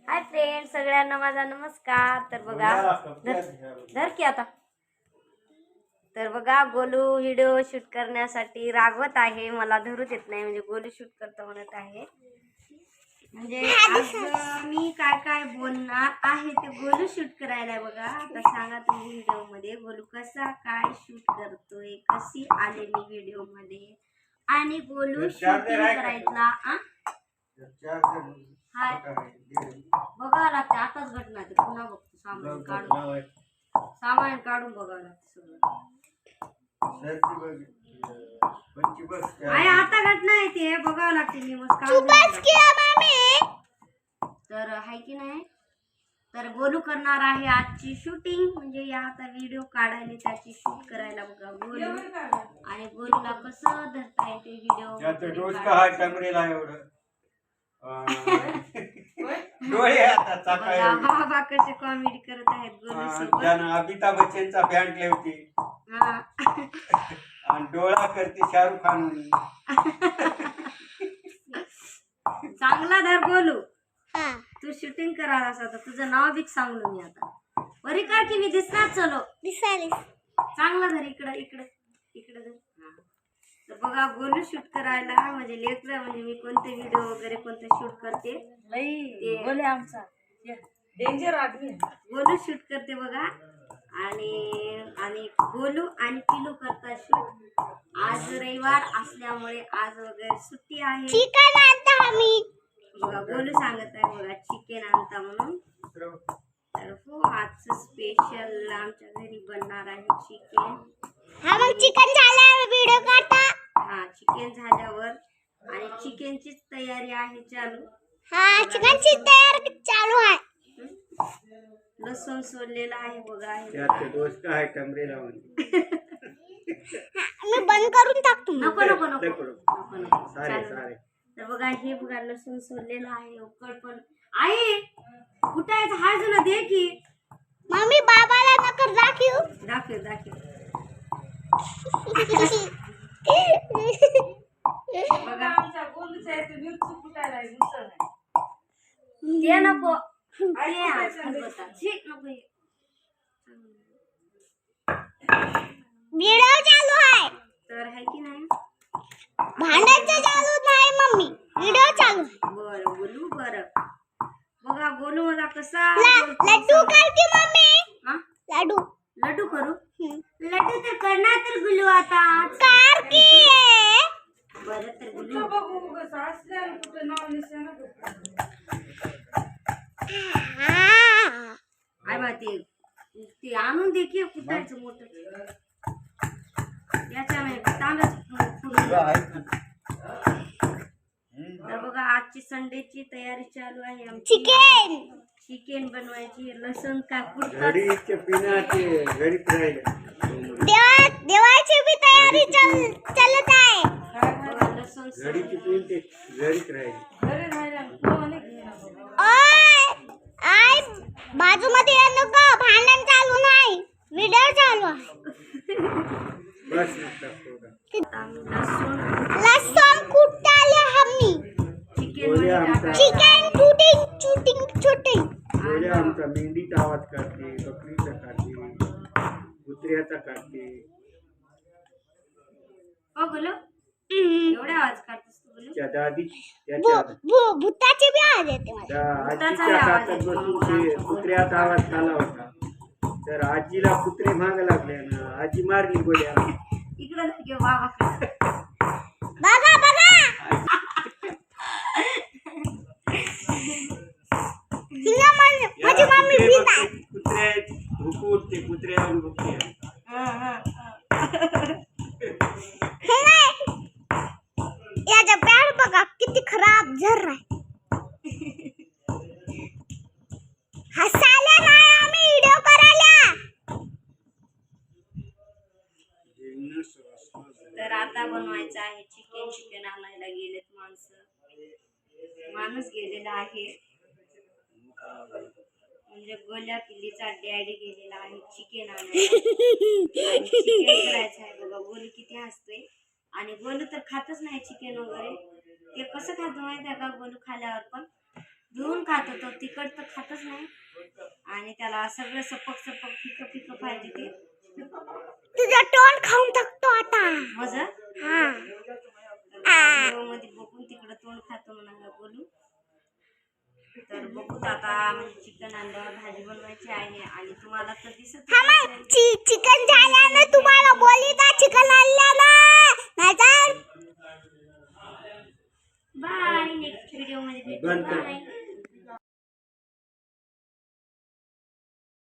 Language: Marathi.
हाय फ्रेंड, सगळ्यांना माझा नमस्कार. तर बघा धर की आता. तर बघा गोलू व्हिडिओ शूट करण्यासाठी रागवत आहे. मला धरूच येत नाही, म्हणजे गोलू शूट करतो म्हणत आहे. म्हणजे आज मी काय काय बोलणार आहे ते गोलू शूट करायला. बघा आता सांगा तुम्ही व्हिडिओ मध्ये गोलू कसा काय शूट करतोय, कशी आले मी व्हिडिओ मध्ये, आणि गोलू शूटिंग करायचा बघावं लागते. आताच घटना ते पुन्हा बघतो. सामान काढून बघावं लागतं सगळं. आता घटना आहे ते बघावं लागते. मी मस्त तर आहे की नाही. तर गोलू करणार आहे आजची शूटिंग, म्हणजे या आता व्हिडिओ काढायला त्याची शूट करायला. बघा गोलू आणि गोलूला कसं धरता येते व्हिडिओ. बाबा कसे कॉमेडी करत आहेत गोलू सोबत. अमिताभ बच्चनचा पॅन्ट लेवते आणि डोळा करते शाहरुख खान. चांगला धर गोलू. तू शूटिंग करायला असं तर तुझं नाव बी सांगलो मी. आता बरी कर की मी दिसणार. चलो दिसालीस चांगला धर. इकडं इकडं इकडं धर. तर बघा गोलू शूट करायला म्हणजे लेकरं, म्हणजे मी कोणते व्हिडिओ वगैरे कोणते शूट करते ते आमचा डेंजर आदमी गोलू शूट करते बघा. आणि गोलू आणि पिलू करतात शूट. आज रविवार असल्यामुळे आज वगैरे सुट्टी आहे. चिकन आणता आम्ही. बघा गोलू सांगत आहे बघा चिकन आणता म्हणून. तर हो आजचं स्पेशल आमच्या घरी बनणार आहे चिकन. हा मग चिकन झाल्यावर व्हिडिओ काढता. हा चिकन झाल्यावर आणि चिकनचीच तयारी आहे चालू. हा चिकनची तयारी चालू आहे. लसूण सोललेला आहे बघा. मी बंद करून टाकतो. नको नको नको नको. तर बघा हे बघा लसूण सोललेला आहे. उकड पण आई कुठायचं हा जुना दे की. मम्मी बाबाला नकर दाखव दाखव दाखव. बघा आमच्या गोलूचा आहे ते मिरची कुटायला आहे. मिसळ ते नको व्हिडिओ चालू आहे. तर आहे की नाही. भांडायचं चालू नाही मम्मी, व्हिडिओ चालू. बरं बोलू. बरं बघा गोलू मला कसा लड्डू कर की मम्मी. हा लड्डू लड्डू करू. लड्डू तर करणार तर गोलू आता कर की. बरं तर गोलू बघू कसं असल्यावर कुठं नाव निशाण काय माहिती. ते आणून दे की कुठायचं मोठं. याच्या नाही तर बघा आजची संडेची तयारी चालू आहे आमची. चिकन बनवायची. लसूण काय कुठतात. देवाची भी तयारी चालत आहे. लसूण आय बाजूमध्ये नको. भांडण चालू नाही, व्हिडिओ चालू आहे. लसूण कुटाले आम्ही. चिकन शूटिंग आमचा मेंढीचा आवाज काढते, बकरीचा काढते, कुत्र्याचा काढते. हो बोलो एवढे आवाज काढतेस तू बोलो. भूताचे बी आवाज येते मला. आजीच्या हातात बसून ते कुत्र्याचा आवाज झाला होता. तर आजीला कुत्रे माग लागले ना आजी मारली गोळ्या. इकडे घेऊ बाबा. बघा बघा माझी मम्मी भीत आहे. कुत्रे भुकूरते कुत्र्यावर भुकते. याचा पॅड बघा किती खराब झर आहे. हसायला नाही आम्ही व्हिडिओ करायला. तर आता बनवायचं आहे चिकन. चिकन आणायला गेलेत माणूस गेलेला आहे. म्हणजे गोल्या पिल्लीचा डॅडी गेलेला आहे चिकन आणायला. चिकन करायचं आहे बघा. गोलू किती हसतोय. आणि गोलू तर खातच नाही चिकन वगैरे. ते कसं खातो माहिती आहे का गोलू खाल्यावर पण घेऊन खातो तो, तिखट तर खातच नाही. आणि त्याला सगळं सपक सपक फिकं फिकं पाहिजे ते. तुझं तोंड खाऊन टाकतो आता. मजा हा मध्ये बघून तिकडं तोंड खातो म्हणाला बोलू. तर बघूत आता, म्हणजे चिकन आणल्यावर भाजी बनवायची आहे आणि तुम्हाला तर दिसत चिकन झाल्यानं तुम्हाला बोलिता चिकन आणल्यानं नाहीतर बाय. नेक्स्ट व्हिडिओ मध्ये भेटू. बंद कर. बाय.